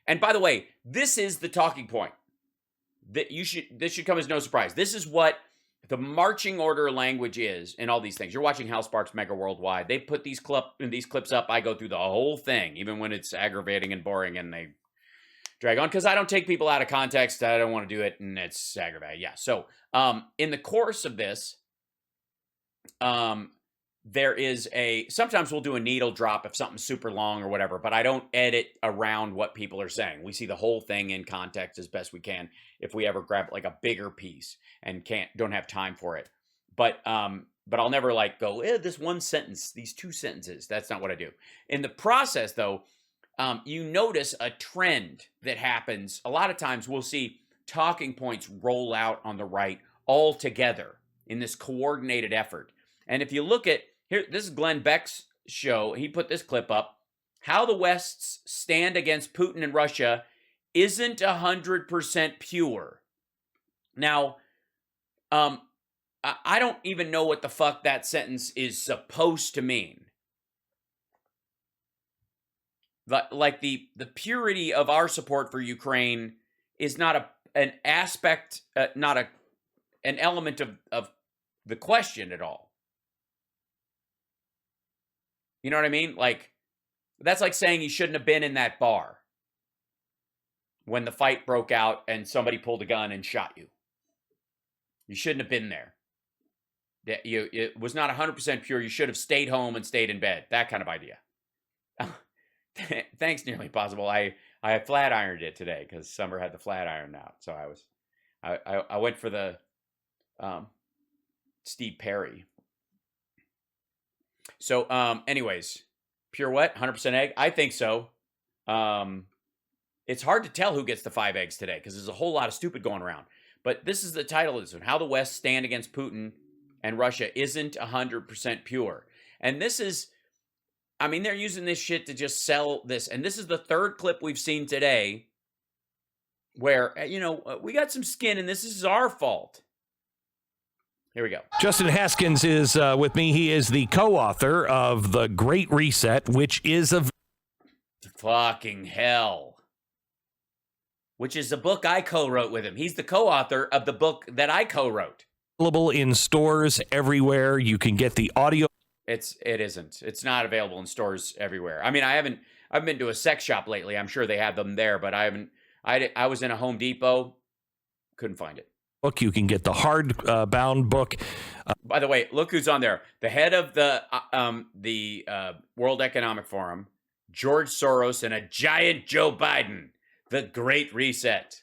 And by the way, this is the talking point. This should come as no surprise. This is what the marching order language is in all these things. You're watching Hal Sparks Mega Worldwide. They put these clips up. I go through the whole thing, even when it's aggravating and boring, and they drag on because I don't take people out of context. I don't want to do it, and it's aggravating. Yeah. So, in the course of this, there is sometimes we'll do a needle drop if something's super long or whatever, but I don't edit around what people are saying. We see the whole thing in context as best we can if we ever grab like a bigger piece and don't have time for it. But I'll never like go, this one sentence, these two sentences. That's not what I do. In the process though, you notice a trend that happens. A lot of times we'll see talking points roll out on the right all together in this coordinated effort. And if you look at here, this is Glenn Beck's show. He put this clip up. How the West's stand against Putin and Russia isn't 100% pure. Now, I don't even know what the fuck that sentence is supposed to mean. But like the purity of our support for Ukraine is not an aspect, not an element of the question at all. You know what I mean? Like, that's like saying you shouldn't have been in that bar when the fight broke out and somebody pulled a gun and shot you. You shouldn't have been there. It was not 100% pure. You should have stayed home and stayed in bed. That kind of idea. Thanks, Nearly Impossible. I flat ironed it today because Summer had the flat iron out. So I went for the Steve Perry. So, anyways, pure what? 100% egg? I think so. It's hard to tell who gets the 5 eggs today because there's a whole lot of stupid going around. But this is the title of this one. How the West stand against Putin and Russia isn't 100% pure. And this is, I mean, they're using this shit to just sell this. And this is the third clip we've seen today where, we got some skin and this is our fault. Here we go. Justin Haskins is with me. He is the co-author of The Great Reset, which is fucking hell. Which is a book I co-wrote with him. He's the co-author of the book that I co-wrote. Available in stores everywhere. You can get the audio. It isn't. It's not available in stores everywhere. I mean, I've been to a sex shop lately. I'm sure they have them there, but I was in a Home Depot. Couldn't find it. Book. You can get the hard-bound book. By the way, look who's on there. The head of the World Economic Forum, George Soros, and a giant Joe Biden. The Great Reset.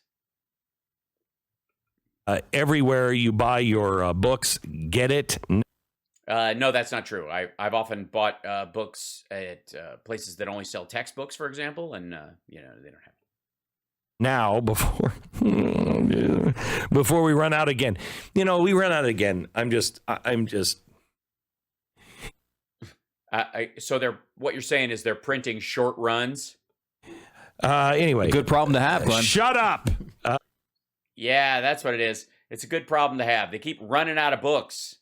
Everywhere you buy your books, get it. No, that's not true. I've often bought books at places that only sell textbooks, for example, and they don't have. Now, before we run out again, we run out again. So what you're saying is they're printing short runs. Anyway, good problem to have, Glenn. Shut up. Yeah, that's what it is. It's a good problem to have. They keep running out of books.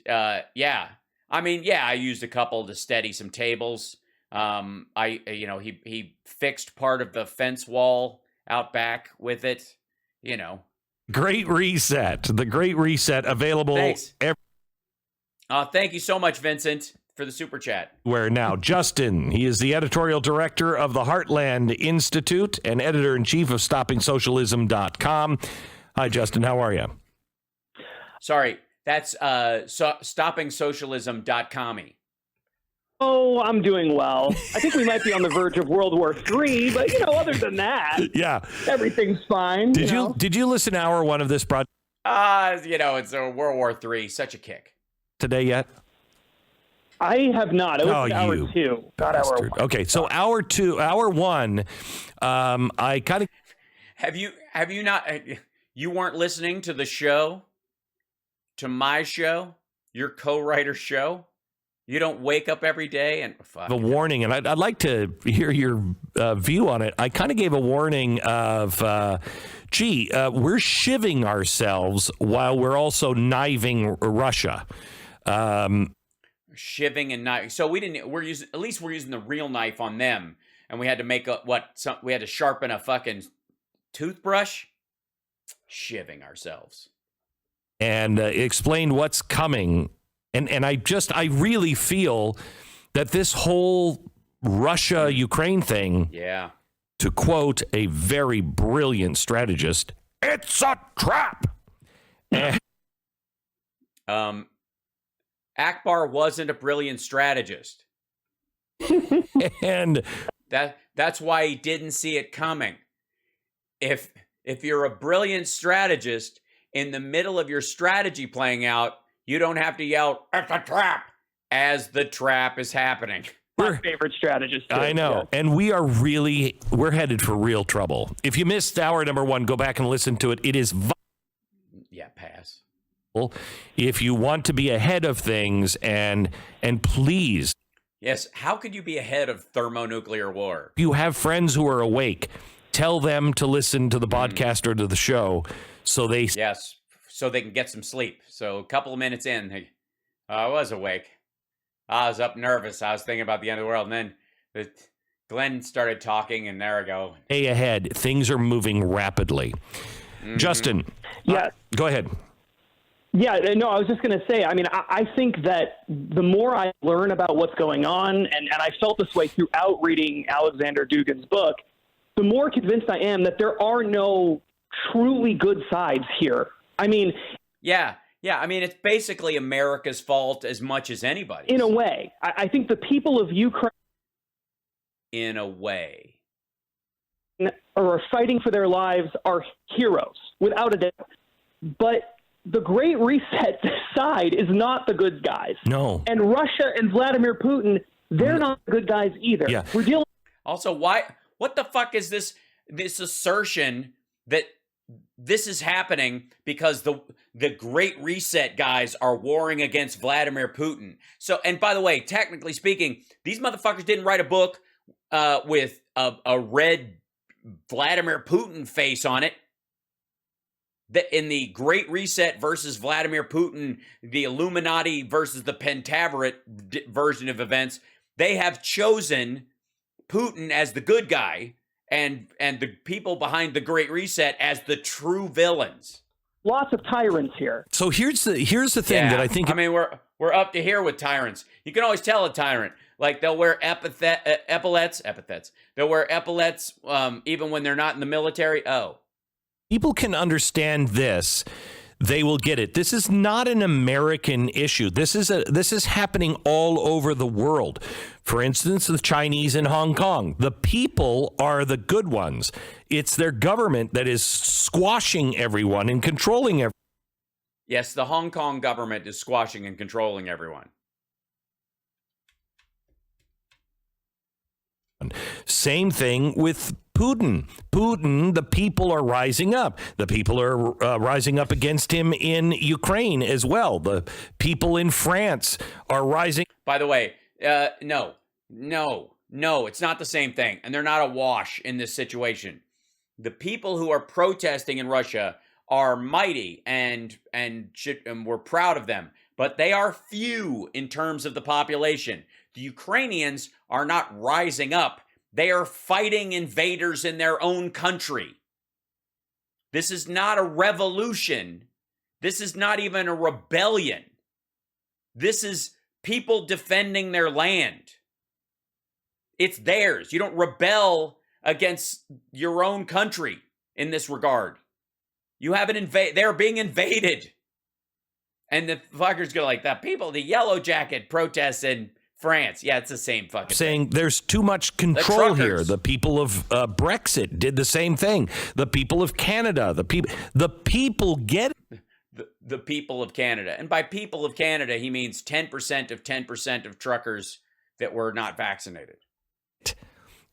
Yeah. I mean, yeah, I used a couple to steady some tables. He fixed part of the fence wall out back with it, Great Reset. The Great Reset available. Thanks. Thank you so much, Vincent, for the super chat. Where now, Justin, he is the editorial director of the Heartland Institute and editor-in-chief of StoppingSocialism.com. Hi, Justin. How are you? Sorry, that's StoppingSocialism.com. Oh, I'm doing well. I think we might be on the verge of World War III, but other than that, yeah, everything's fine. Did you listen to hour one of this project? It's a World War III. Such a kick. Today yet? I have not. It was hour two, not hour one. Okay, so hour one. I kind of have you not? You weren't listening to the show, to my show, your co-writer show. You don't wake up every day and a warning, and I'd like to hear your view on it. I kind of gave a warning of, we're shivving ourselves while we're also knifing Russia. Shivving and knife. So we're using the real knife on them, and we had to make we had to sharpen a fucking toothbrush, shivving ourselves. And explained what's coming. And I really feel that this whole Russia-Ukraine thing, yeah, to quote a very brilliant strategist, it's a trap. Akbar wasn't a brilliant strategist. And that's why he didn't see it coming. If you're a brilliant strategist, in the middle of your strategy playing out, you don't have to yell, "It's a trap," as the trap is happening. My favorite strategist, too. I know. Yeah. And we're headed for real trouble. If you missed hour number 1, go back and listen to it. It is yeah, pass. If you want to be ahead of things, and please. Yes, how could you be ahead of thermonuclear war? If you have friends who are awake, tell them to listen to the podcast or to the show so they can get some sleep. So a couple of minutes in, I was awake. I was up nervous. I was thinking about the end of the world. And then Glenn started talking, and there I go. Stay ahead. Things are moving rapidly. Mm-hmm. Justin. Yeah. Go ahead. Yeah, no, I was just going to say, I mean, I think that the more I learn about what's going on, and I felt this way throughout reading Alexander Dugin's book, the more convinced I am that there are no truly good sides here. I mean... Yeah. I mean, it's basically America's fault as much as anybody's. In a way. I think the people of Ukraine... In a way. ...are fighting for their lives are heroes, without a doubt. But the Great Reset side is not the good guys. No. And Russia and Vladimir Putin, they're not the good guys either. Yeah. We're dealing... Also, what the fuck is this assertion that this is happening because the Great Reset guys are warring against Vladimir Putin? So, and by the way, technically speaking, these motherfuckers didn't write a book with a red Vladimir Putin face on it. In the Great Reset versus Vladimir Putin, the Illuminati versus the Pentaverate version of events, they have chosen Putin as the good guy and the people behind the Great Reset as the true villains. Lots of tyrants here. So here's the thing that I think... I mean, we're up to here with tyrants. You can always tell a tyrant. Like, they'll wear epaulettes. They'll wear epaulettes even when they're not in the military. Oh. People can understand this. They will get it. This is not an American issue. This is happening all over the world. For instance, the Chinese in Hong Kong. The people are the good ones. It's their government that is squashing everyone and controlling everyone. Yes, the Hong Kong government is squashing and controlling everyone. Same thing with Putin. The people are rising up. The people are rising up against him in Ukraine as well. The people in France are rising. By the way, no, it's not the same thing. And they're not a wash in this situation. The people who are protesting in Russia are mighty and we're proud of them. But they are few in terms of the population. The Ukrainians are not rising up. They are fighting invaders in their own country. This is not a revolution. This is not even a rebellion. This is people defending their land. It's theirs. You don't rebel against your own country in this regard. You have they're being invaded. And the fuckers go like, the Yellow Jacket protests in France. Yeah, it's the same fucking saying thing. There's too much control here. The people of Brexit did the same thing. The people of Canada, the people get it. The people of Canada. And by people of Canada, he means 10% of 10% of truckers that were not vaccinated.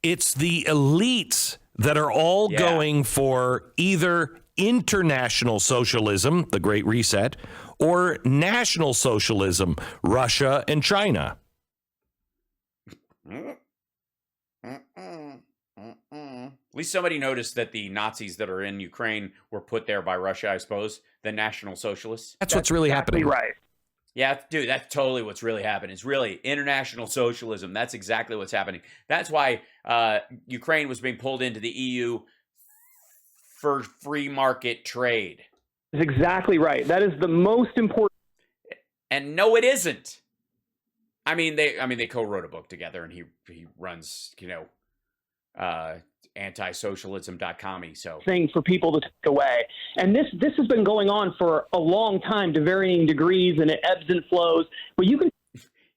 It's the elites that are all going for either international socialism, the Great Reset, or national socialism, Russia and China. At least somebody noticed that the Nazis that are in Ukraine were put there by Russia, I suppose, the National Socialists. That's what's really happening. Right. Yeah, dude, that's totally what's really happening. It's really international socialism. That's exactly what's happening. That's why Ukraine was being pulled into the EU for free market trade. That's exactly right. That is the most important. And no, it isn't. I mean, they co-wrote a book together, and he runs, antisocialism.com. So thing for people to take away. And this has been going on for a long time to varying degrees, and it ebbs and flows. But you can.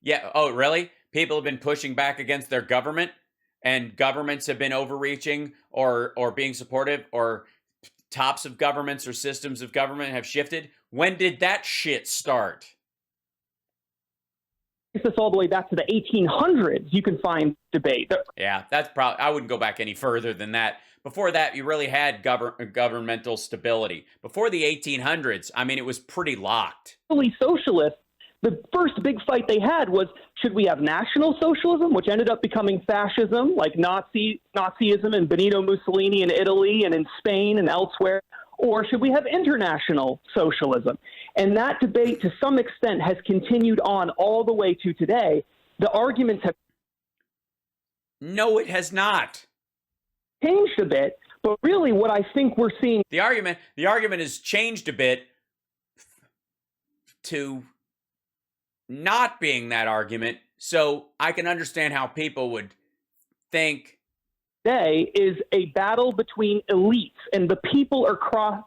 Yeah. Oh, really? People have been pushing back against their government, and governments have been overreaching or being supportive, or tops of governments or systems of government have shifted. When did that shit start? This all the way back to the 1800s. You can find debate. Yeah, that's probably. I wouldn't go back any further than that. Before that, you really had governmental stability. Before the 1800s, I mean, it was pretty locked. Socialist. The first big fight they had was, should we have national socialism, which ended up becoming fascism, like Nazism and Benito Mussolini in Italy and in Spain and elsewhere, or should we have international socialism? And that debate, to some extent, has continued on all the way to today. The arguments have. No, it has not changed a bit, but really what I think we're seeing. The argument has changed a bit to not being that argument. So I can understand how people would think. Today is a battle between elites, and the people are caught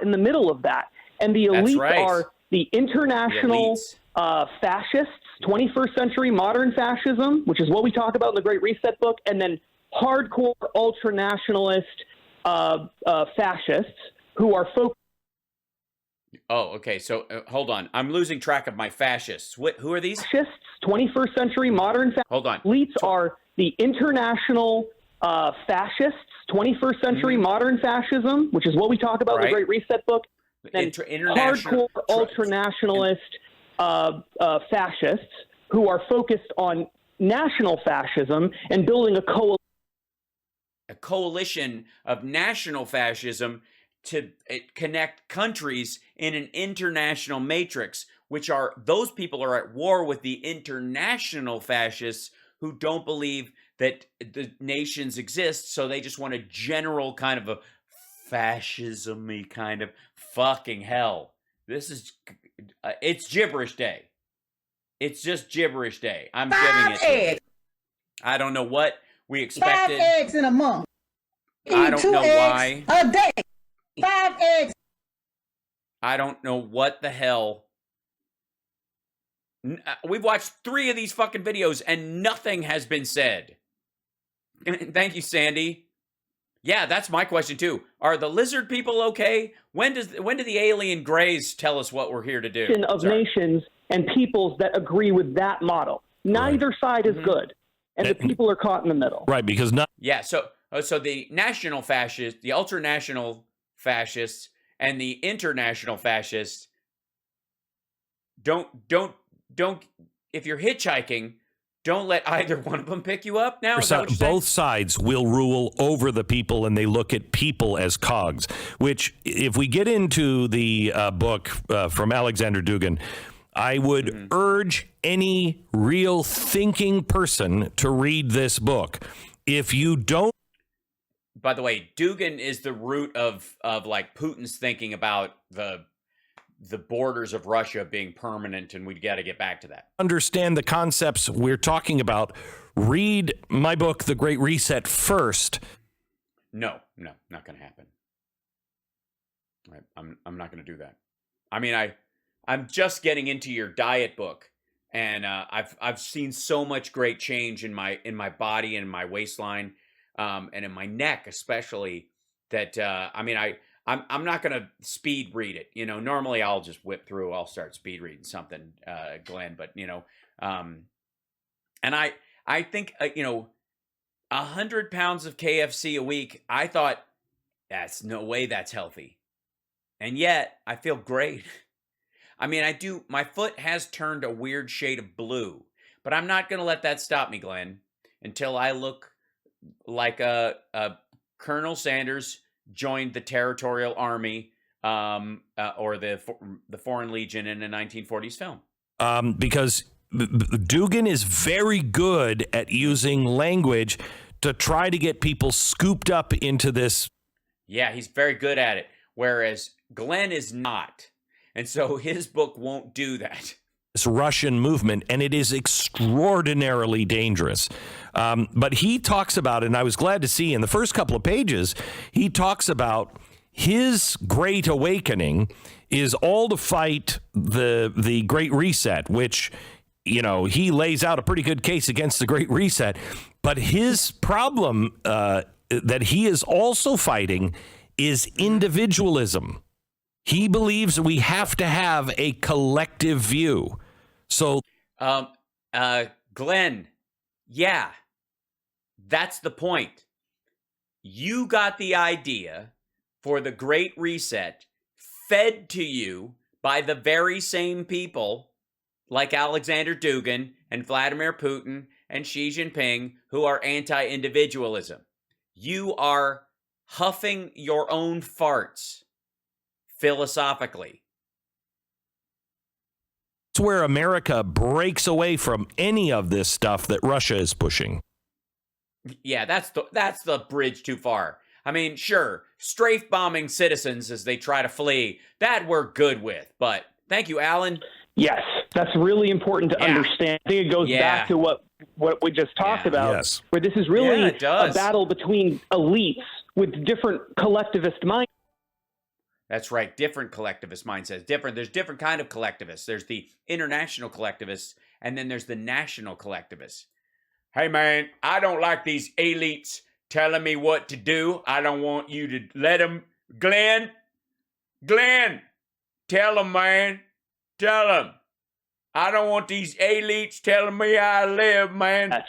in the middle of that. And the elites are the international fascists, 21st century modern fascism, which is what we talk about in the Great Reset book, and then hardcore ultranationalist fascists who are focused. Oh, okay. So hold on. I'm losing track of my fascists. Who are these? Fascists, 21st century modern fascists. Hold on. Elites are the international fascists, 21st century modern fascism, which is what we talk about in the Great Reset book. And hardcore ultranationalist fascists who are focused on national fascism and building a coalition of national fascism to connect countries in an international matrix, which are, those people are at war with the international fascists who don't believe that the nations exist, so they just want a general kind of a fascism-y kind of fucking hell. This is, it's gibberish day. It's just gibberish day. I'm giving it. I don't know what we expected. 5 eggs in a month. I don't know why. A day. 5 eggs. I don't know what the hell. We've watched 3 of these fucking videos and nothing has been said. Thank you, Sandy. Yeah, that's my question too. Are the lizard people okay? When do the alien greys tell us what we're here to do? Of nations and peoples that agree with that model. Neither side is good, and the people are caught in the middle. Right, because not. Yeah, so the national fascists, the ultranational fascists, and the international fascists don't. If you're hitchhiking, don't let either one of them pick you up now. Both sides will rule over the people, and they look at people as cogs, which, if we get into the book from Alexander Dugin, I would urge any real thinking person to read this book. If you don't. By the way, Dugin is the root of like Putin's thinking about the borders of Russia being permanent, and we got to get back to that. Understand the concepts we're talking about. Read my book, The Great Reset, first. No, not going to happen. I'm not going to do that. I mean, I'm just getting into your diet book, and I've seen so much great change in my body and in my waistline, and in my neck especially. That I'm not going to speed read it. Normally I'll just whip through. I'll start speed reading something, Glenn. But and I think 100 pounds of KFC a week. I thought that's no way that's healthy, and yet I feel great. I mean, I do. My foot has turned a weird shade of blue, but I'm not going to let that stop me, Glenn, until I look like a Colonel Sanders joined the Territorial Army or the Foreign Legion in a 1940s film. Because Dugan is very good at using language to try to get people scooped up into this. Yeah, he's very good at it, whereas Glenn is not. And so his book won't do that. This Russian movement, and it is extraordinarily dangerous. But he talks about it, and I was glad to see in the first couple of pages, he talks about his great awakening is all to fight the Great Reset, which, you know, he lays out a pretty good case against the Great Reset. But his problem that he is also fighting is individualism. He believes we have to have a collective view. So, Glenn, yeah, that's the point. You got the idea for the Great Reset fed to you by the very same people like Alexander Dugin and Vladimir Putin and Xi Jinping who are anti-individualism. You are huffing your own farts philosophically. it's where America breaks away from any of this stuff that Russia is pushing. Yeah, that's the bridge too far. I mean, sure, strafe bombing citizens as they try to flee, that we're good with. But thank you, Alan. Yes, that's really important to understand. I think it goes back to what we just talked about, where this is really a battle between elites with different collectivist minds. That's right, different collectivist mindsets. There's different kind of collectivists. There's the international collectivists, and then there's the national collectivists. Hey, man, I don't like these elites telling me what to do. I don't want you to let them. Glenn, tell them, man. Tell them. I don't want these elites telling me how to live, man.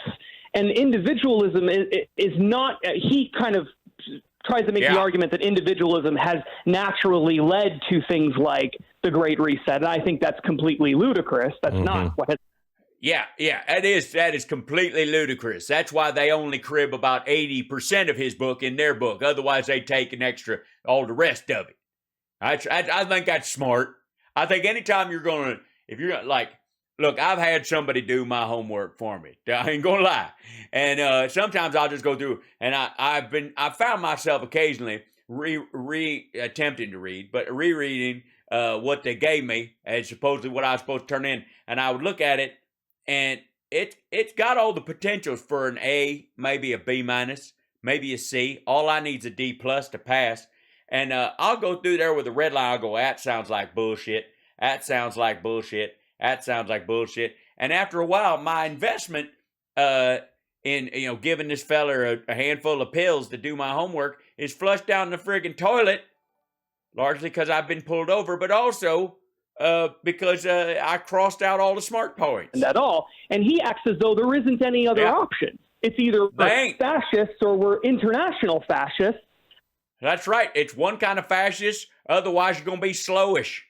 And individualism is not, he kind of tries to make the argument that individualism has naturally led to things like the Great Reset. And I think that's completely ludicrous. That's not what has. Yeah, that is completely ludicrous. That's why they only crib about 80% of his book in their book. Otherwise, they take an extra, all the rest of it. I think that's smart. I think anytime if you're gonna, like, look, I've had somebody do my homework for me. I ain't gonna lie. And sometimes I'll just go through, and I found myself occasionally attempting to read, but rereading what they gave me as supposedly what I was supposed to turn in, and I would look at it. And it's got all the potentials for an A, maybe a B minus, maybe a C. All I need is a D plus to pass. And I'll go through there with a red line. I'll go, that sounds like bullshit. That sounds like bullshit. That sounds like bullshit. And after a while, my investment in giving this fella a handful of pills to do my homework is flushed down the friggin' toilet, largely because I've been pulled over, but also because I crossed out all the smart points. At all. And he acts as though there isn't any other option. It's either we're fascists or we're international fascists. That's right. It's one kind of fascist. Otherwise, you're going to be slowish.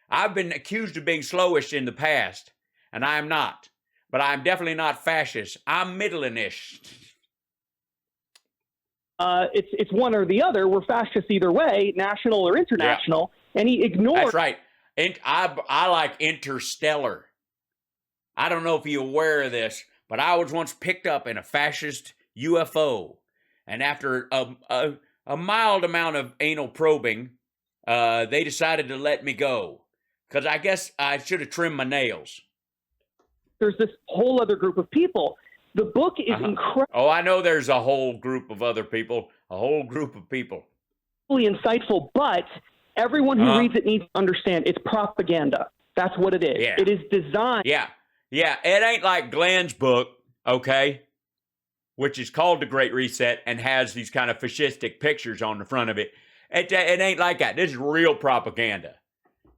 I've been accused of being slowish in the past, and I am not. But I'm definitely not fascist. I'm middling-ish. It's one or the other. We're fascists either way, national or international. Yeah. And he ignores... That's right. And I like Interstellar. I don't know if you're aware of this, but I was once picked up in a fascist UFO. And after a mild amount of anal probing, they decided to let me go. Because I guess I should have trimmed my nails. There's this whole other group of people. The book is incredible. Oh, I know there's a whole group of other people. A whole group of people. Really insightful, but... everyone who reads it needs to understand it's propaganda. That's what it is. Yeah. It is designed. Yeah. It ain't like Glenn's book, okay, which is called The Great Reset and has these kind of fascistic pictures on the front of it. It ain't like that. This is real propaganda.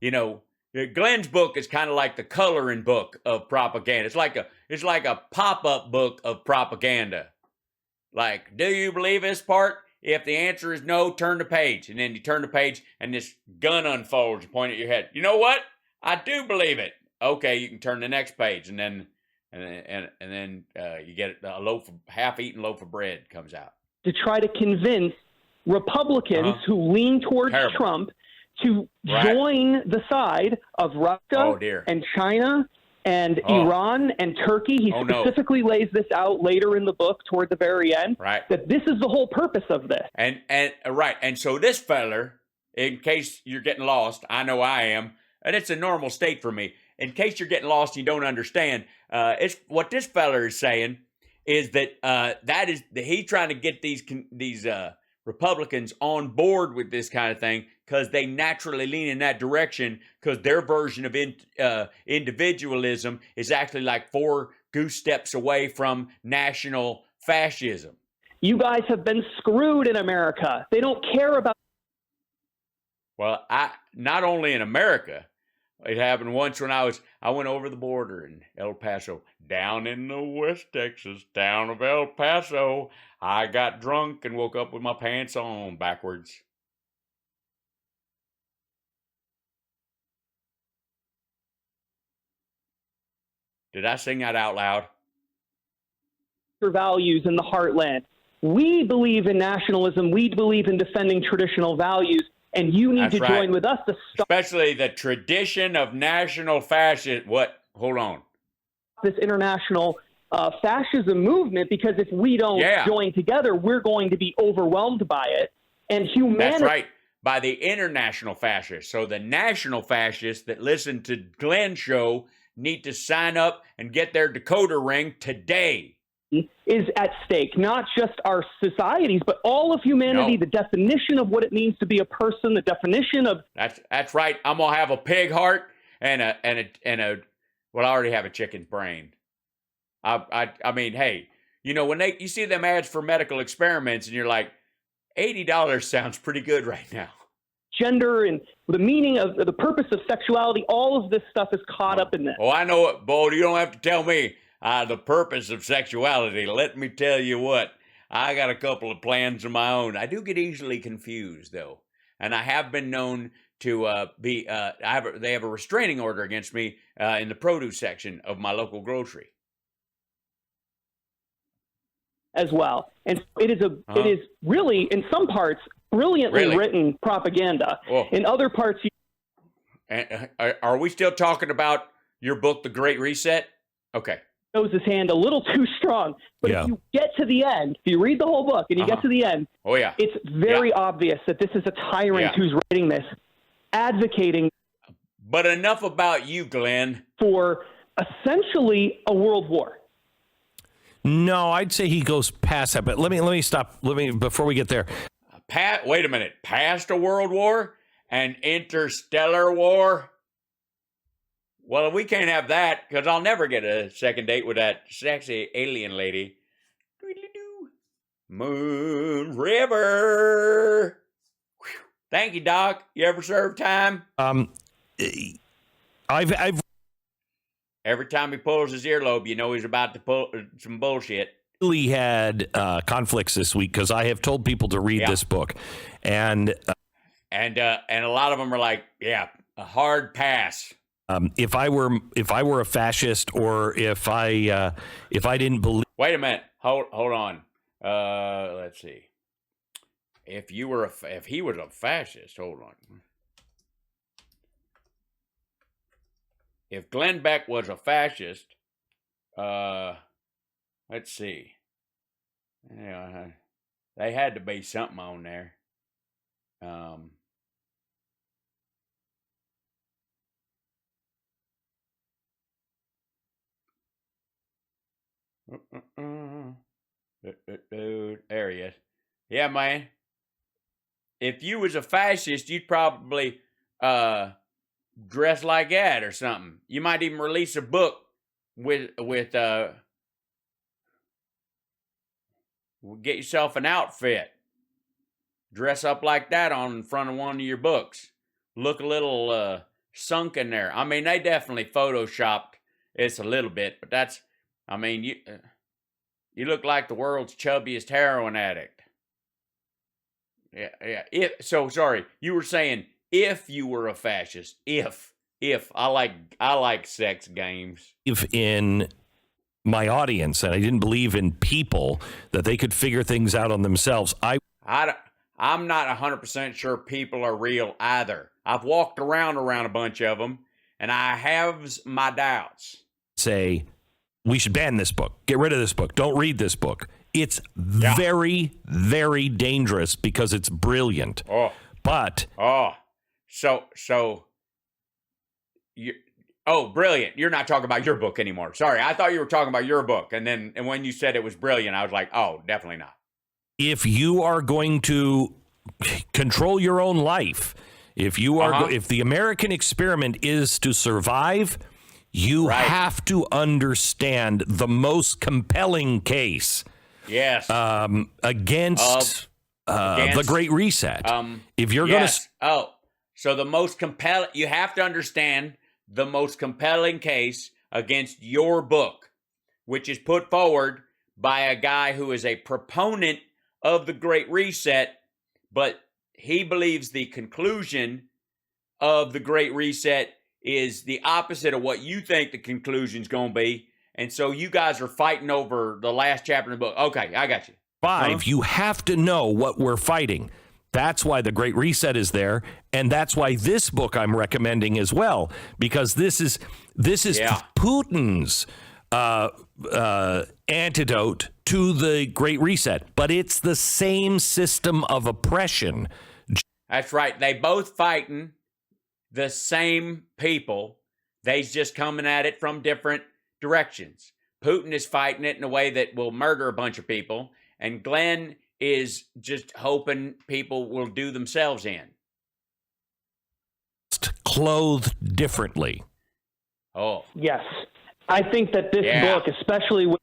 Glenn's book is kind of like the coloring book of propaganda. It's like a pop-up book of propaganda. Like, do you believe this part? If the answer is no, turn the page. And then you turn the page, and this gun unfolds. You point at your head. You know what? I do believe it. Okay, you can turn the next page, and then you get a half-eaten loaf of bread comes out. To try to convince Republicans who lean towards Trump to join the side of Russia and China and Iran and Turkey. He specifically lays this out later in the book toward the very end, that this is the whole purpose of this. And so this feller, in case you're getting lost, I know I am, and it's a normal state for me. In case you're getting lost and you don't understand, it's what this feller is saying is that he's trying to get these Republicans on board with this kind of thing because they naturally lean in that direction because their version of individualism is actually like 4 goose steps away from national fascism. You guys have been screwed in America. They don't care about. Well, not only in America. It happened once when I went over the border in El Paso, down in the West Texas town of El Paso. I got drunk and woke up with my pants on backwards. Did I sing that out loud? Values in the heartland. We believe in nationalism. We believe in defending traditional values. And you need to join with us to stop. Especially the tradition of national fascism. What? Hold on. This international fascism movement, because if we don't join together, we're going to be overwhelmed by it. And humanity. That's right. By the international fascists. So the national fascists that listen to Glenn's show need to sign up and get their decoder ring today. Is at stake, not just our societies, but all of humanity, the definition of what it means to be a person, the definition of... That's right. I'm going to have a pig heart and a well, I already have a chicken's brain. I mean, hey, you know, when you see them ads for medical experiments and you're like, $80 sounds pretty good right now. Gender and the meaning of the purpose of sexuality, all of this stuff is caught up in this. Oh, I know it, Bo. You don't have to tell me. The purpose of sexuality. Let me tell you what, I got a couple of plans of my own. I do get easily confused, though. And I have been known to they have a restraining order against me in the produce section of my local grocery. As well. And it is really, in some parts, brilliantly written propaganda. In other parts... Are we still talking about your book, The Great Reset? Okay. Knows his hand a little too strong, but if you get to the end, if you read the whole book and you get to the end, it's very obvious that this is a tyrant who's writing this, advocating. But enough about you, Glenn. For essentially a world war. No, I'd say he goes past that. But let me stop. Before we get there. Wait a minute. Past a world war? An interstellar war? Well, we can't have that because I'll never get a second date with that sexy alien lady. Moon River. Whew. Thank you, Doc. You ever serve time? I've Every time he pulls his earlobe, you know he's about to pull some bullshit. Really had conflicts this week because I have told people to read this book, and a lot of them are like, a hard pass. If I were a fascist, or if I didn't believe. Wait a minute. Hold on. Let's see. If he was a fascist, hold on. If Glenn Beck was a fascist, let's see. Yeah, they had to be something on there. There he is. Yeah, man. If you was a fascist, you'd probably dress like that or something. You might even release a book with get yourself an outfit. Dress up like that in front of one of your books. Look a little sunk in there. I mean, they definitely photoshopped this a little bit, but that's, I mean, you look like the world's chubbiest heroin addict. Yeah. Sorry, you were saying if you were a fascist, if I like sex games. If in my audience, and I didn't believe in people that they could figure things out on themselves. I'm not 100% sure people are real either. I've walked around a bunch of them, and I have my doubts. Say, we should ban this book. Get rid of this book. Don't read this book. It's very, very dangerous because it's brilliant. Oh. But so you brilliant. You're not talking about your book anymore. Sorry, I thought you were talking about your book. And when you said it was brilliant, I was like, oh, definitely not. if you are going to control your own life, if you are if the American experiment is to survive, you have to understand the most compelling case against the Great Reset. If you're going to... so the most compelling... You have to understand the most compelling case against your book, which is put forward by a guy who is a proponent of the Great Reset, but he believes the conclusion of the Great Reset is the opposite of what you think the conclusion's going to be. And so you guys are fighting over the last chapter of the book. Okay, I got you. You have to know what we're fighting. That's why the Great Reset is there, and that's why this book I'm recommending as well, because this is Putin's antidote to the Great Reset, but it's the same system of oppression. That's right. They both fighting the same people. They's just coming at it from different directions. Putin is fighting it in a way that will murder a bunch of people, and Glenn is just hoping people will do themselves in. Clothed differently. Oh. Yes. I think that this book, especially with...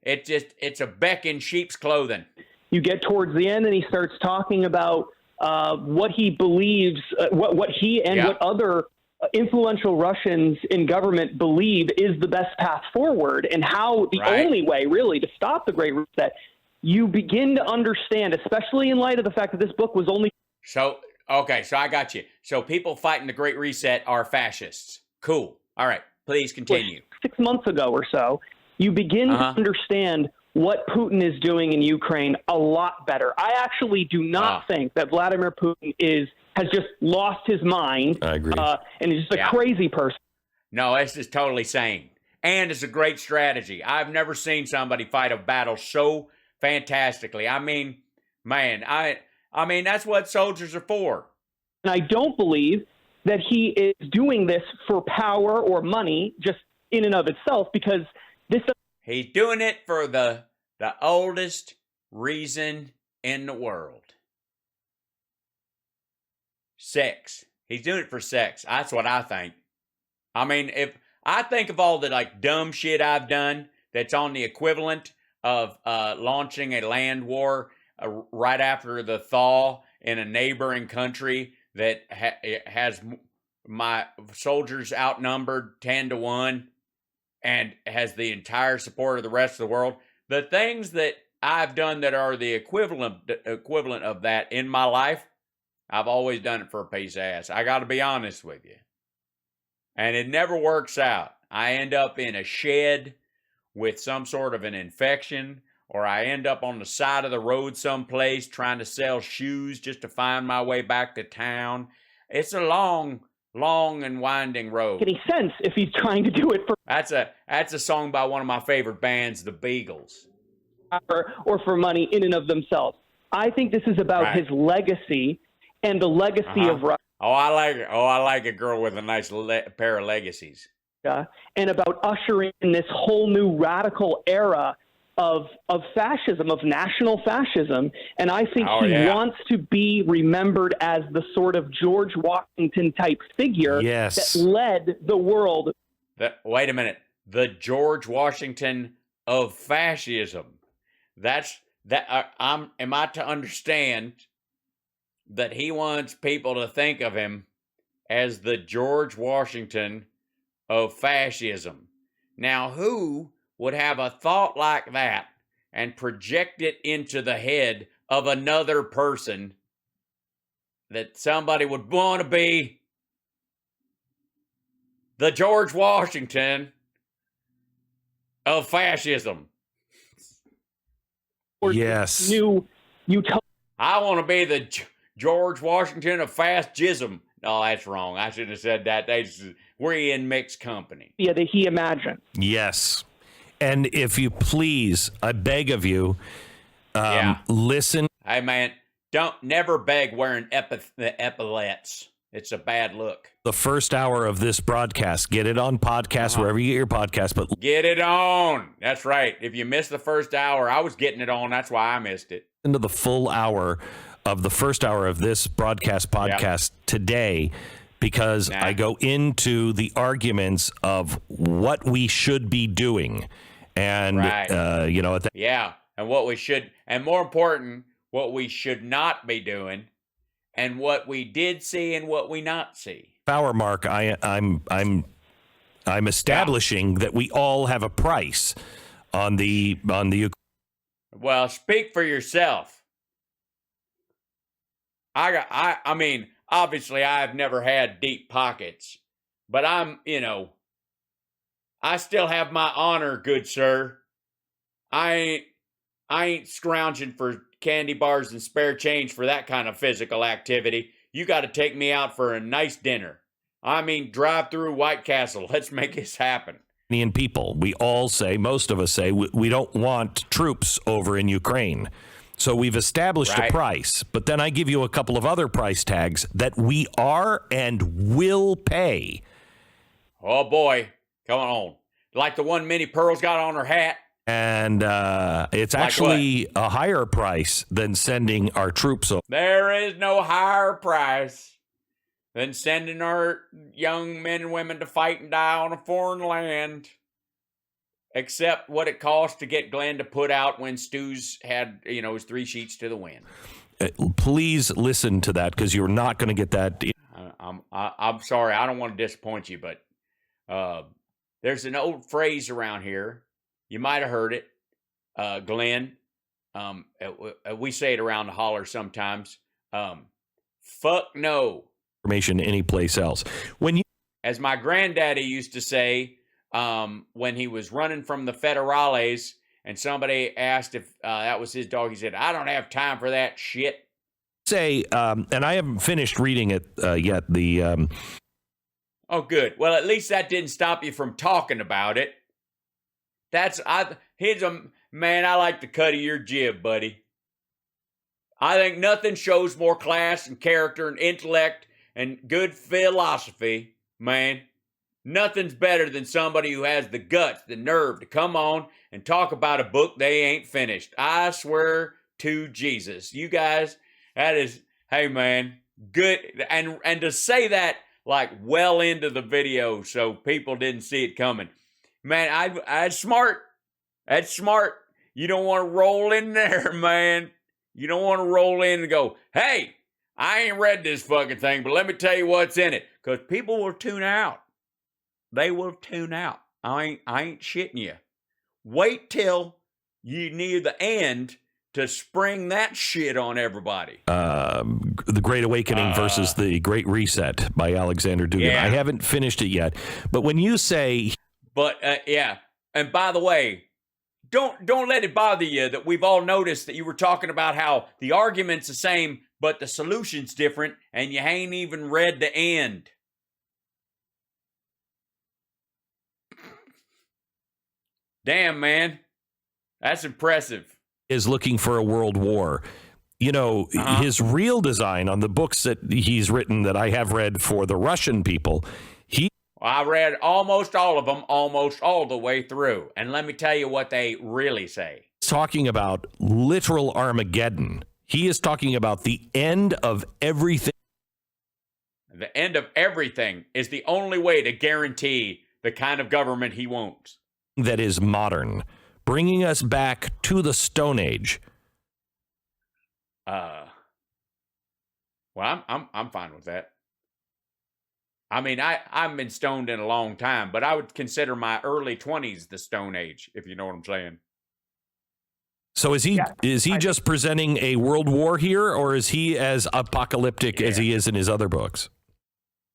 it's a Beck in sheep's clothing. You get towards the end and he starts talking about what he believes, what he and what other influential Russians in government believe is the best path forward, and how the only way really to stop the Great Reset. You begin to understand, especially in light of the fact that this book was only... So I got you. So people fighting the Great Reset are fascists. Cool. All right. Please continue. 6 months ago or so, you begin to understand what Putin is doing in Ukraine a lot better. I actually do not think that Vladimir Putin has just lost his mind. I agree. And is just a crazy person. No, this is totally sane. And it's a great strategy. I've never seen somebody fight a battle so fantastically. I mean, man, I mean, that's what soldiers are for. And I don't believe that he is doing this for power or money just in and of itself, because this... He's doing it for the oldest reason in the world. Sex. He's doing it for sex. That's what I think. I mean, if I think of all the dumb shit I've done that's on the equivalent of launching a land war right after the thaw in a neighboring country that has my soldiers outnumbered 10-1 and has the entire support of the rest of the world. The things that I've done that are the equivalent of that in my life, I've always done it for a piece of ass. I got to be honest with you. And it never works out. I end up in a shed with some sort of an infection, or I end up on the side of the road someplace trying to sell shoes just to find my way back to town. It's a long and winding road. Any sense if he's trying to do it for... That's a song by one of my favorite bands, the Beagles. Or for money in and of themselves. I think this is about his legacy and the legacy of Russia. I like a girl with a nice pair of legacies. And about ushering in this whole new radical era of fascism, of national fascism. And I think he wants to be remembered as the sort of George Washington type figure that led the world. Wait a minute. The George Washington of fascism. Am I to understand that he wants people to think of him as the George Washington of fascism? Now, who would have a thought like that and project it into the head of another person that somebody would want to be the George Washington of fascism? Yes. New utopia I want to be the George Washington of fascism. No, that's wrong. I shouldn't have said that. We're in mixed company. Yeah, that he imagined. Yes. And if you please, I beg of you, listen. Hey, man, don't never beg wearing epaulets. It's a bad look. The first hour of this broadcast, get it on podcast, wherever you get your podcast. But get it on. That's right. If you missed the first hour, I was getting it on. That's why I missed it. Into the full hour of the first hour of this podcast today, because I go into the arguments of what we should be doing. And, and what we should, and more important, what we should not be doing, and what we did see and what we not see. Hour mark, I'm establishing that we all have a price on the. Well, speak for yourself. I mean, obviously, I've never had deep pockets, but I still have my honor, good sir. I ain't scrounging for candy bars and spare change for that kind of physical activity. You got to take me out for a nice dinner. I mean, drive through White Castle. Let's make this happen. People, we all say, most of us say, we don't want troops over in Ukraine. So we've established a price, but then I give you a couple of other price tags that we are and will pay. Oh boy, come on. Like the one Minnie Pearl's got on her hat. And it's actually a higher price than sending our troops over. There is no higher price than sending our young men and women to fight and die on a foreign land. Except what it costs to get Glenn to put out when Stu's had, his 3 sheets to the wind. Please listen to that, because you're not going to get that. I'm sorry. I don't want to disappoint you, but there's an old phrase around here. You might have heard it, Glenn. We say it around the holler sometimes. Fuck no. Information anyplace else. As my granddaddy used to say, when he was running from the federales and somebody asked if that was his dog, he said, I don't have time for that shit. And I haven't finished reading it yet. Oh, good. Well, at least that didn't stop you from talking about it. I like the cut of your jib, buddy. I think nothing shows more class and character and intellect and good philosophy, man. Nothing's better than somebody who has the guts, the nerve to come on and talk about a book they ain't finished. I swear to Jesus. You guys, that is, hey man, good. And to say that like well into the video so people didn't see it coming. Man, that's smart. That's smart. You don't want to roll in there, man. You don't want to roll in and go, hey, I ain't read this fucking thing, but let me tell you what's in it. Because people will tune out. They will tune out. I ain't shitting you. Wait till you near the end to spring that shit on everybody. The Great Awakening versus the Great Reset by Alexander Dugin. Yeah. I haven't finished it yet. But when you say... But, yeah. And by the way, don't let it bother you that we've all noticed that you were talking about how the argument's the same, but the solution's different, and you ain't even read the end. Damn, man. That's impressive. Is looking for a world war. His real design on the books that he's written that I have read for the Russian people, I read almost all of them, almost all the way through. And let me tell you what they really say. He's talking about literal Armageddon. He is talking about the end of everything. The end of everything is the only way to guarantee the kind of government he wants. That is modern, bringing us back to the Stone Age. Well, I'm fine with that. I mean, I haven't been stoned in a long time, but I would consider my early 20s the Stone Age, if you know what I'm saying. So is he just presenting a world war here, or is he as apocalyptic as he is in his other books?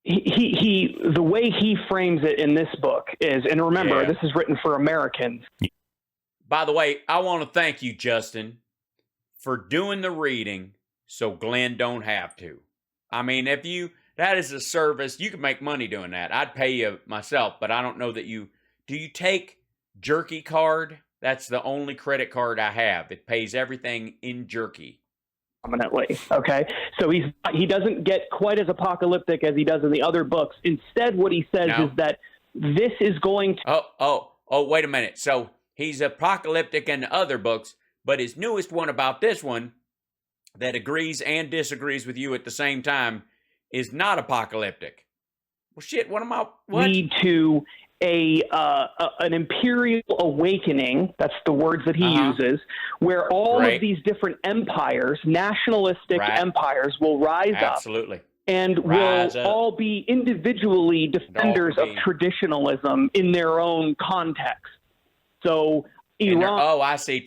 He the way he frames it in this book is, and remember, this is written for Americans. By the way, I want to thank you, Justin, for doing the reading so Glenn don't have to. I mean, that is a service, you can make money doing that. I'd pay you myself, but I don't know that do you take Jerky card? That's the only credit card I have. It pays everything in Jerky. Prominently. Okay. So he doesn't get quite as apocalyptic as he does in the other books. Instead, what he says is that this is going to... Oh, wait a minute. So he's apocalyptic in the other books, but his newest one about this one that agrees and disagrees with you at the same time is not apocalyptic. Well, shit, what? Lead to an imperial awakening, that's the words that he uses, where all of these different empires, nationalistic empires, will rise up and will all be individually defenders of traditionalism in their own context. So Iran... I see.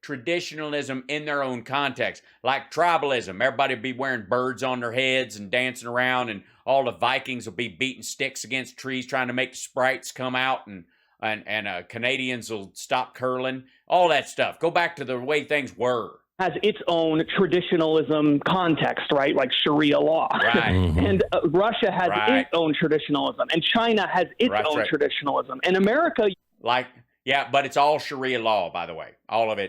Traditionalism in their own context, like tribalism. Everybody will be wearing birds on their heads and dancing around, and all the Vikings will be beating sticks against trees trying to make the sprites come out, and Canadians will stop curling. All that stuff. Go back to the way things were. Has its own traditionalism context, right? Like Sharia law. Right. And Russia has its own traditionalism, and China has its own traditionalism, and America... but it's all Sharia law, by the way. All of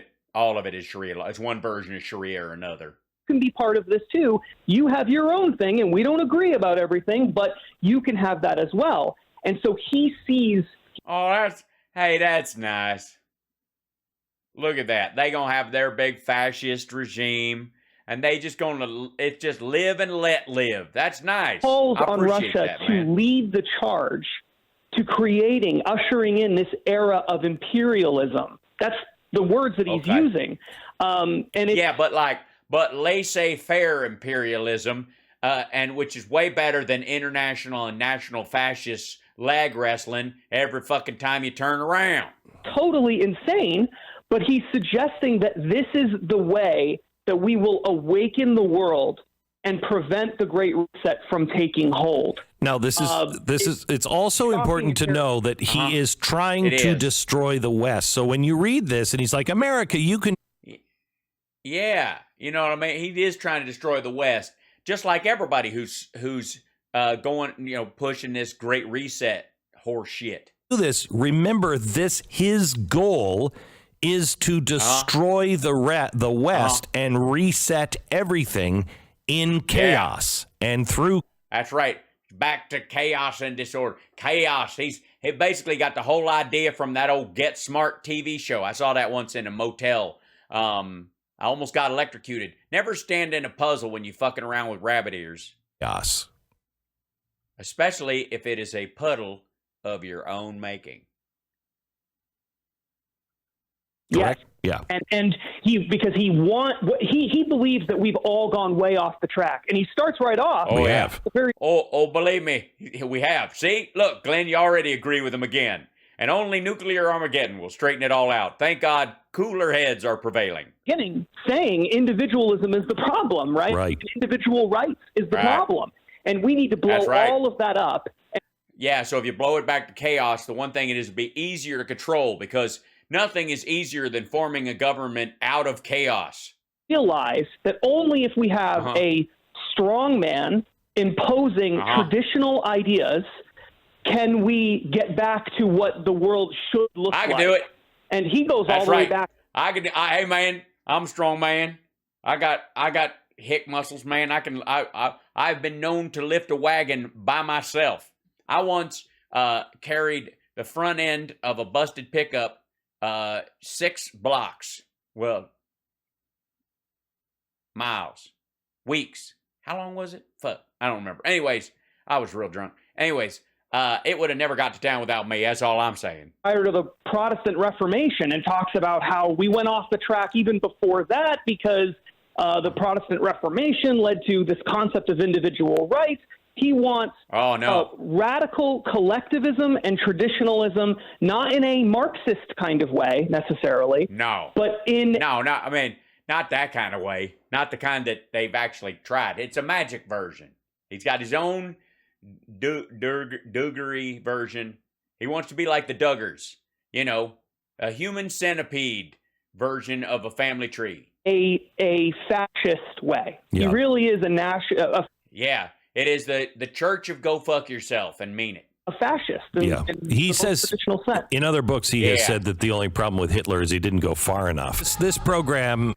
it is Sharia law. It's one version of Sharia or another. Can be part of this too. You have your own thing, and we don't agree about everything, but you can have that as well. And so he sees... Oh, that's nice. Look at that. They gonna have their big fascist regime, and they just it's just live and let live. That's nice. Calls on Russia to lead the charge to ushering in this era of imperialism. That's the words that he's using. But laissez-faire imperialism, and which is way better than international and national fascist lag wrestling every fucking time you turn around. Totally insane, but he's suggesting that this is the way that we will awaken the world and prevent the Great Reset from taking hold. Now, it's also important to know that he is trying to destroy the West. So when you read this and he's like, America, you can... Yeah, you know what I mean? He is trying to destroy the West, just like everybody who's going, pushing this Great Reset horse shit. Do this. Remember this, his goal is to destroy the West and reset everything in chaos and through... That's right. Back to chaos and disorder. Chaos. He basically got the whole idea from that old Get Smart TV show. I saw that once in a motel. I almost got electrocuted. Never stand in a puzzle when you fucking around with rabbit ears. Yes. Especially if it is a puddle of your own making. Correct? Yeah. And he believes that we've all gone way off the track. And he starts right off. We have. Believe me, we have. See, look, Glenn, you already agree with him again. And only nuclear Armageddon will straighten it all out. Thank God, cooler heads are prevailing. Saying individualism is the problem, right? Right. Individual rights is the problem. And we need to blow all of that up. Yeah, so if you blow it back to chaos, the one thing it is to be easier to control, because nothing is easier than forming a government out of chaos. Realize that only if we have a strong man imposing traditional ideas can we get back to what the world should look like. I can do it. And he goes all the way back. Hey man, I'm a strong man. I got hick muscles, man. I've been known to lift a wagon by myself. I once carried the front end of a busted pickup 6 blocks. Well, miles. Weeks. How long was it? Fuck. I don't remember. Anyways, I was real drunk. Anyways, it would have never got to town without me. That's all I'm saying. Prior to the Protestant Reformation, and talks about how we went off the track even before that because the Protestant Reformation led to this concept of individual rights. He wants radical collectivism and traditionalism, not in a Marxist kind of way necessarily. No. But not that kind of way. Not the kind that they've actually tried. It's a magic version. He's got his own Duggery version. He wants to be like the Duggars. A human centipede version of a family tree. a fascist way. Yeah. He really is Yeah, it is the church of go fuck yourself and mean it. a fascist. Yeah. He the says traditional sense. in other books, he has Yeah. said that the only problem with Hitler is he didn't go far enough. This program,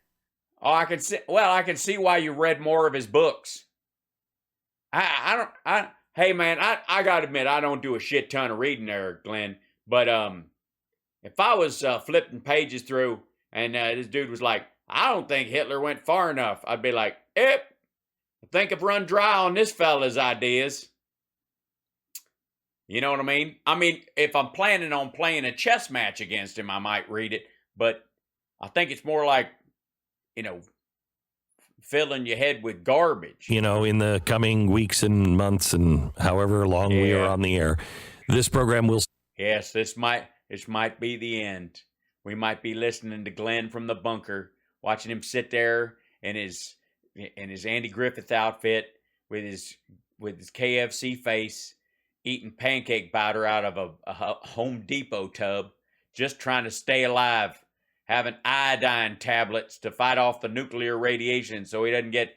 Oh, I can see. Well, I can see why you read more of his books. Hey man, I gotta admit I don't do a shit ton of reading there, Glenn. But if I was flipping pages through and this dude was like, I don't think Hitler went far enough, I'd be like, I think I've run dry on this fella's ideas. You know what I mean? I mean, if I'm planning on playing a chess match against him, I might read it. But I think it's more like, filling your head with garbage. in the coming weeks and months and however long we are on the air, this program will. Yes, this might be the end. We might be listening to Glenn from the bunker, watching him sit there in his Andy Griffith outfit with his KFC face, eating pancake batter out of a Home Depot tub, just trying to stay alive, having iodine tablets to fight off the nuclear radiation so he doesn't get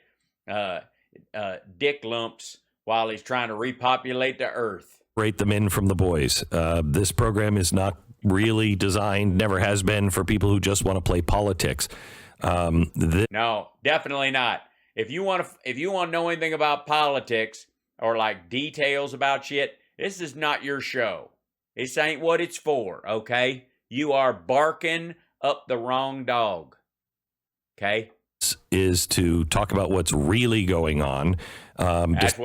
dick lumps while he's trying to repopulate the earth. Rate them in from the boys. This program is not really designed, never has been, for people who just want to play politics. No, definitely not. If you want to know anything about politics or like details about shit, this is not your show. This ain't what it's for, okay? You are barking up the wrong dog. Okay? Is to talk about what's really going on. That's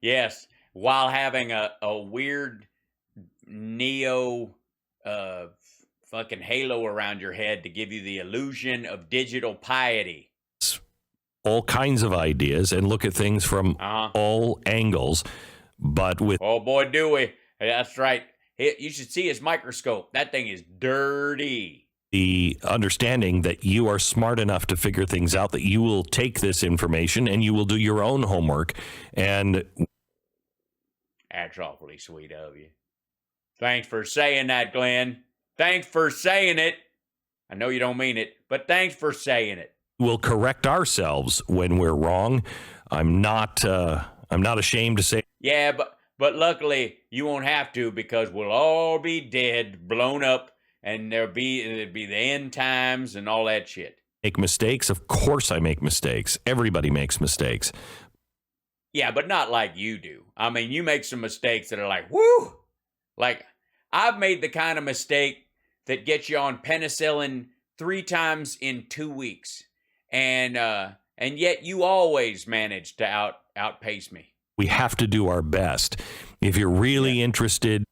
yes, while having a weird neo fucking halo around your head to give you the illusion of digital piety. All kinds of ideas and look at things from all angles, but with... Oh boy, do we. That's right. You should see his microscope. That thing is dirty. The understanding that you are smart enough to figure things out, that you will take this information and you will do your own homework. And that's awfully sweet of you. Thanks for saying that, Glenn. Thanks for saying it. I know you don't mean it, but thanks for saying it. We'll correct ourselves when we're wrong. I'm not ashamed to say. Yeah, but luckily you won't have to, because we'll all be dead, blown up, and it'd be the end times and all that shit. Make mistakes? Of course I make mistakes. Everybody makes mistakes. Yeah, but not like you do. I mean, you make some mistakes that are like, whoo! Like, I've made the kind of mistake that gets you on penicillin 3 times in 2 weeks. And yet you always manage to outpace me. We have to do our best. If you're really interested.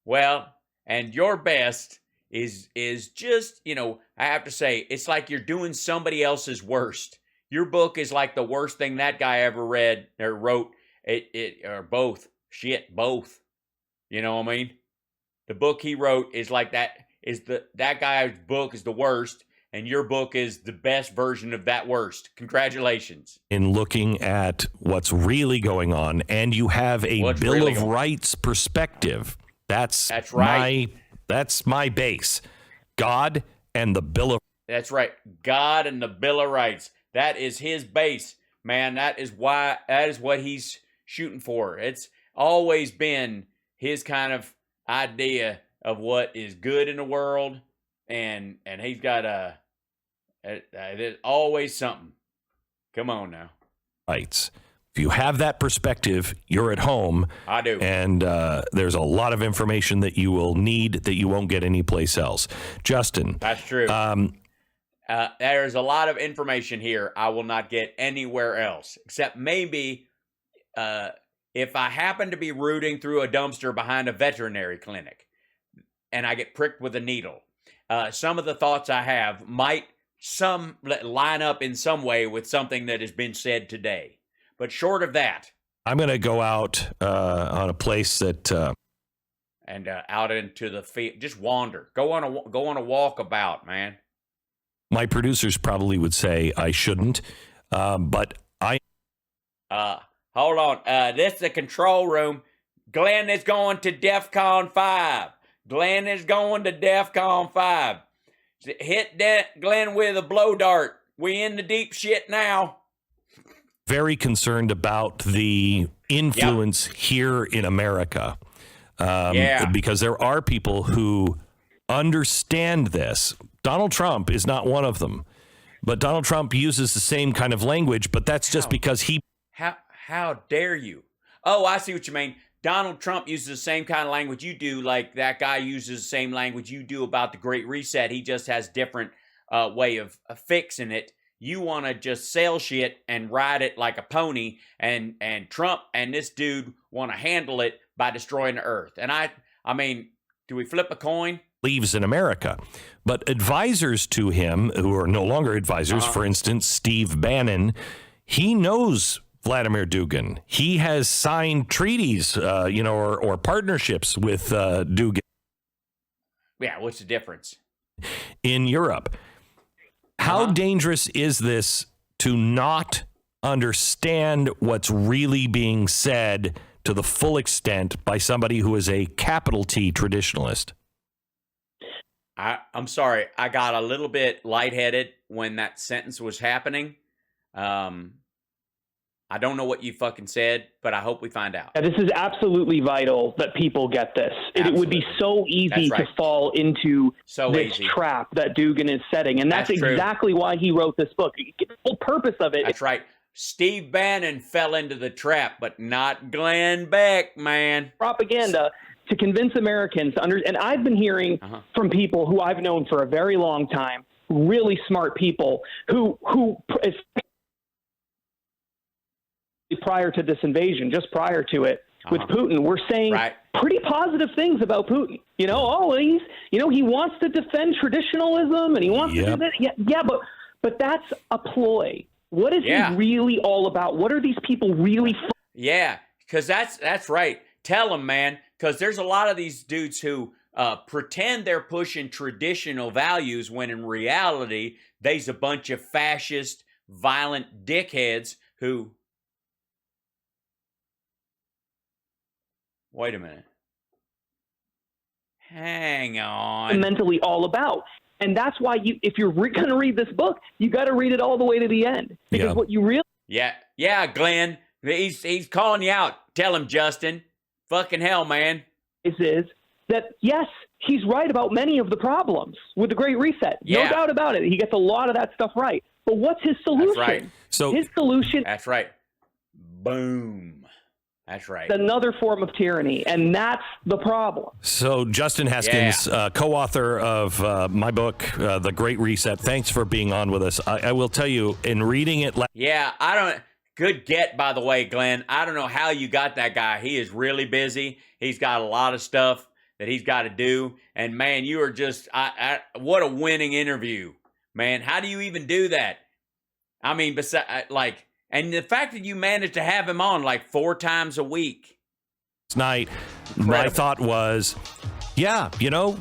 Well, and your best is just, I have to say, it's like you're doing somebody else's worst. Your book is like the worst thing that guy ever read or wrote, or both. Shit, both. You know what I mean? The book he wrote is like that. That guy's book is the worst, and your book is the best version of that worst. Congratulations. In looking at what's really going on, and you have a Bill of Rights perspective. That's right. That's my base. God and the Bill of... That's right. God and the Bill of Rights. That is his base, man. That is what he's shooting for. It's always been his kind of idea of what is good in the world, and he's got there's always something. Come on now. Rights. If you have that perspective, you're at home. I do. And there's a lot of information that you will need that you won't get anyplace else. Justin. That's true. There's a lot of information here I will not get anywhere else, except maybe if I happen to be rooting through a dumpster behind a veterinary clinic and I get pricked with a needle. Some of the thoughts I have might line up in some way with something that has been said today. But short of that, I'm going to go out on a place that and out into the field, just wander, go on a walkabout, man. My producers probably would say I shouldn't, but I. Hold on, this is the control room. Glenn is going to DEFCON 5. Glenn is going to DEFCON 5. Hit Glenn with a blow dart. We in the deep shit now. Very concerned about the influence here in America. Because there are people who understand this. Donald Trump is not one of them. But Donald Trump uses the same kind of language, but that's just because he... How dare you? Oh, I see what you mean. Donald Trump uses the same kind of language you do, like that guy uses the same language you do about the Great Reset. He just has different way of fixing it. You want to just sell shit and ride it like a pony, and Trump and this dude want to handle it by destroying the earth. And I mean, do we flip a coin? Leaves in America. But advisors to him, who are no longer advisors, for instance, Steve Bannon, he knows Vladimir Dugin. He has signed treaties, or partnerships with Dugin. Yeah, what's the difference? In Europe. How dangerous is this to not understand what's really being said to the full extent by somebody who is a capital T traditionalist? I'm sorry. I got a little bit lightheaded when that sentence was happening. I don't know what you fucking said, but I hope we find out. Yeah, this is absolutely vital that people get this. It would be so easy to fall into this trap that Dugin is setting. And that's exactly why he wrote this book. The whole purpose of it. That's right. Steve Bannon fell into the trap, but not Glenn Beck, man. Propaganda to convince Americans to understand. And I've been hearing from people who I've known for a very long time, really smart people who prior to this invasion, just prior to it, with Putin, we're saying pretty positive things about Putin. You know, he wants to defend traditionalism and he wants to do that. Yeah, but that's a ploy. What is he really all about? What are these people really? Yeah, because that's right. Tell them, man, because there's a lot of these dudes who pretend they're pushing traditional values when in reality, they's a bunch of fascist, violent dickheads who... Wait a minute. Hang on. Mentally all about. And that's why if you're going to read this book, you got to read it all the way to the end. Because what you really... Yeah, Glenn. He's calling you out. Tell him, Justin. Fucking hell, man. Is that, yes, he's right about many of the problems with the Great Reset. No doubt about it. He gets a lot of that stuff right. But what's his solution? That's right. So his solution... That's right. Boom. That's right. Another form of tyranny, and that's the problem. So, Justin Haskins, co-author of my book, The Great Reset, thanks for being on with us. I will tell you, in reading it... Good get, by the way, Glenn. I don't know how you got that guy. He is really busy. He's got a lot of stuff that he's got to do. And, man, you are just... what a winning interview, man. How do you even do that? I mean, and the fact that you managed to have him on like 4 times a week. Tonight, my thought was,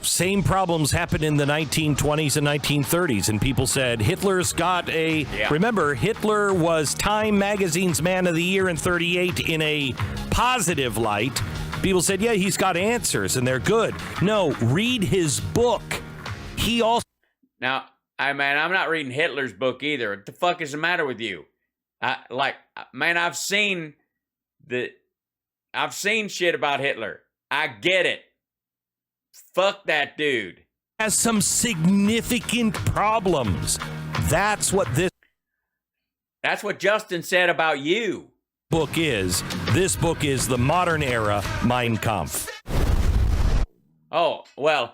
same problems happened in the 1920s and 1930s. And people said, Hitler's got a... Yeah. Remember, Hitler was Time Magazine's Man of the Year in 1938 in a positive light. People said, he's got answers and they're good. No, read his book. He also... Now, I'm not reading Hitler's book either. What the fuck is the matter with you? I've seen shit about Hitler. I get it. Fuck that dude. Has some significant problems. That's what Justin said about you. Book is. This book is The Modern Era Mein Kampf. Oh, well,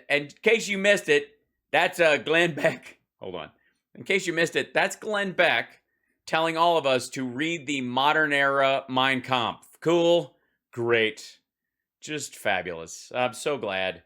in case you missed it, that's Glenn Beck. Hold on. In case you missed it, that's Glenn Beck telling all of us to read The Modern Era Mein Kampf. Cool? Great. Just fabulous. I'm so glad.